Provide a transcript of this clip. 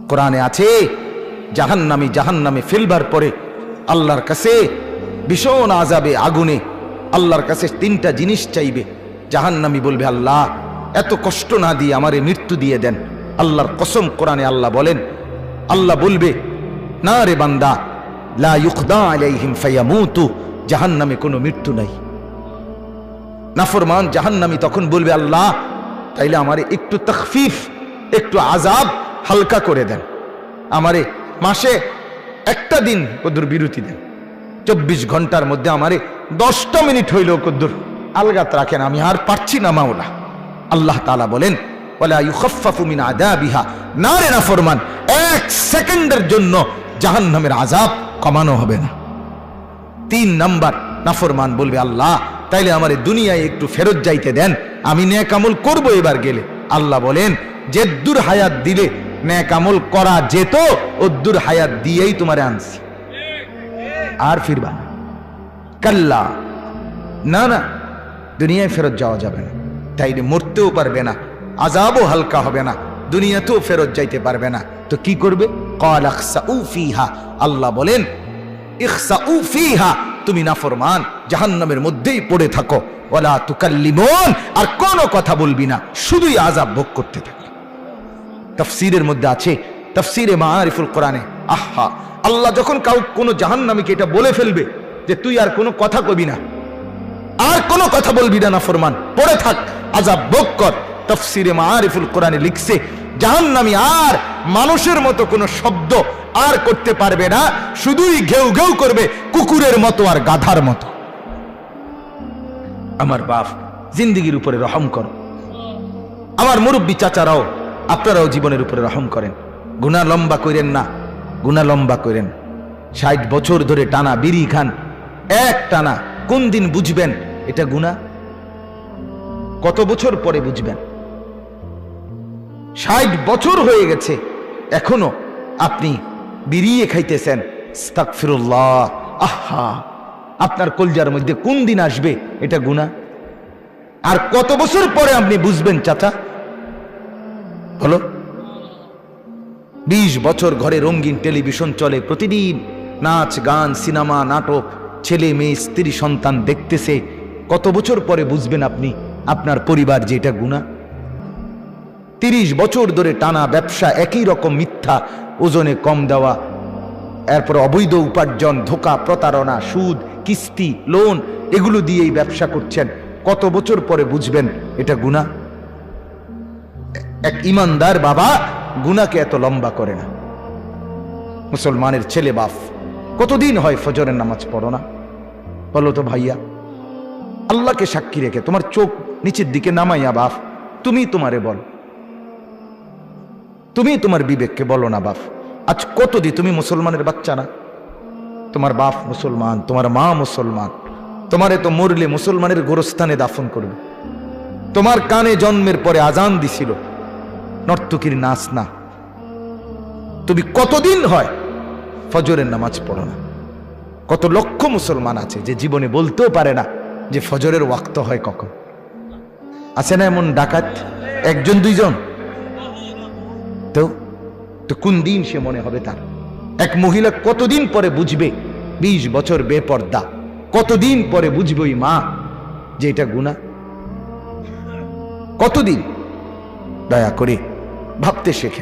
কোরআনে আছে জাহান্নামে ফেলবার পরে আল্লাহর কাছে ভীষণ আযাবে আগুনে আল্লাহর কাছে তিনটা জিনিস চাইবে। জাহান্নামী বলবে, আল্লাহ এত কষ্ট না দিয়ে আমারে মৃত্যু দিয়ে দেন। আল্লাহর কসম, কোরআনে আল্লাহ বলেন, আল্লাহ বলবে, না রে বান্দা, লা ইউকদা আলাইহিম ফায়ামুতু, জাহান্নামে কোনো মৃত্যু নাই। নাফরমান জাহান্নামী তখন বলবে, আল্লাহ তাইলে আমারে একটু তাখফিফ, একটু আযাব হালকা করে দেন, আমারে মাসে একটা দিন কদ্দুর বিরতি দেন, 24 ঘন্টার মধ্যে আমারে 10টা মিনিট হইলেও কদ্দুর আলগাত রাখেন, আমি আর পারছি না মাওলা। আল্লাহ তাআলা বলেন, ওয়ালা ইউখাফফাফু মিন আযাবিহা, না রে নাফরমান, 1 সেকেন্ডের জন্য জাহান্নামের আযাব কমানো হবে না। 3 নাম্বার, নাফরমান বলবে, আল্লাহ তাইলে আমারে দুনিয়ায় একটু ফেরত যাইতে দেন, আমি নেক আমল করব এবার গেলে। আল্লাহ বলেন, যেদ্দুর হায়াত দিলে নেক আমল করা যেত, ওদ্দুর হায়াত দিয়েই তোমারে আনছি, আর ফিরবা না। কাল্লা, না না, দুনিয়ায় ফেরত যাওয়া যাবে না, তাইলে মরতেও পারবে না, আযাবও হালকা হবে না, দুনিয়াতেও ফেরত যাইতে পারবে না। তো কি করবে? ক্বাল ইখসাউ ফিহা, আল্লাহ বলেন, ইখসাউ ফিহা, তুমি নাফরমান জাহান্নামের মধ্যেই পড়ে থাকো, ওয়ালা তুকাল্লিমুন, আর কোনো কথা বলবি না, শুধুই আযাব ভোগ করতে থাকো। তাফসীরের মধ্যে আছে, তাফসীরে মাআরিফুল কোরআনে, আহা, আল্লাহ যখন কোনো জাহান্নামীকে এটা বলে ফেলবে যে তুই আর কোনো কথা কবি না, আর কোনো কথা বলবি না, নাফরমান পড়ে থাক, আযাব ভোগ কর। তাফসীরে মাআরিফুল কোরআনে লিখছে, জাহান্নামী আর মানুষের মতো কোনো শব্দ আর করতে পারবে না, শুধুই ঘেউ ঘেউ করবে, কুকুরের মতো আর গাধার মতো। আমার বাপ, জিন্দেগির উপরে রহম করো। আমার মুরব্বী চাচারাও, আপনারাও জীবনের উপরে রহম করেন। গুনাহ লম্বা করেন না, গুনাহ লম্বা করেন। 60 বছর ধরে টানা বিড়ি খান, এক টানা, কোন দিন বুঝবেন এটা গুনাহ? কত বছর পরে বুঝবেন? 60 বছর হয়ে গেছে, এখনো আপনি বিড়িয়ে খাইতেছেন। আস্তাগফিরুল্লাহ, আহা, আপনার কলজার মধ্যে কোন দিন আসবে এটা গুনাহ? আর কত বছর পরে আপনি বুঝবেন চাচা? বলো। 20 বছর ঘরে রঙিন টেলিভিশন চলে, প্রতিদিন নাচ গান, সিনেমা, নাটক, ছেলে মেয়ে, স্ত্রী, সন্তান দেখতেছে। কত বছর পরে বুঝবেন আপনি, আপনার পরিবার যে এটা গুনাহ? 30 বছর ধরে টানা ব্যবসা, একই রকম মিথ্যা, ওজনে কম দেওয়া, এরপর অবৈধ উপার্জন, ধোঁকা, প্রতারণা, সুদ, কিস্তি, লোন, এগুলো দিয়েই ব্যবসা করছেন। কত বছর পরে বুঝবেন এটা গুনাহ? এক ইমানদার বাবা গুনাহকে এত লম্বা করে না। মুসলমানের ছেলে বাপ, কতদিন হয় ফজরের নামাজ পড়ো না? বলো তো ভাইয়া, আল্লাহকে সাক্ষী রেখে তোমার চোখ নিচের দিকে নামাইয়া বাপ, তুমি তোমারে বল, তুমি তোমার বিবেককে বলো না বাপ, আজ কতদিন তুমি মুসলমানের বাচ্চা না? তোমার বাপ মুসলমান, তোমার মা মুসলমান, তোমারে তো মরলে মুসলমানের গোরস্থানে দাফন করবে। তোমার কানে জন্মের পরে আজান দিছিল, নর্তকীর নাচ না। তুমি কতদিন হয় ফজরের নামাজ পড়ো না? কত লক্ষ মুসলমান আছে যে জীবনে বলতেও পারে না যে ফজরের ওয়াক্ত হয় কখন। আছে না এমন ডাকাত? 1 2 তো কোন দিন সে মনে হবে তার? এক মহিলা কতদিন পরে বুঝবে? 20 বছর বেপর্দা, কতদিন পরে বুঝবে ওই মা যে এটা গুনাহ? কতদিন? দয়া করে ভাবতে শেখেন।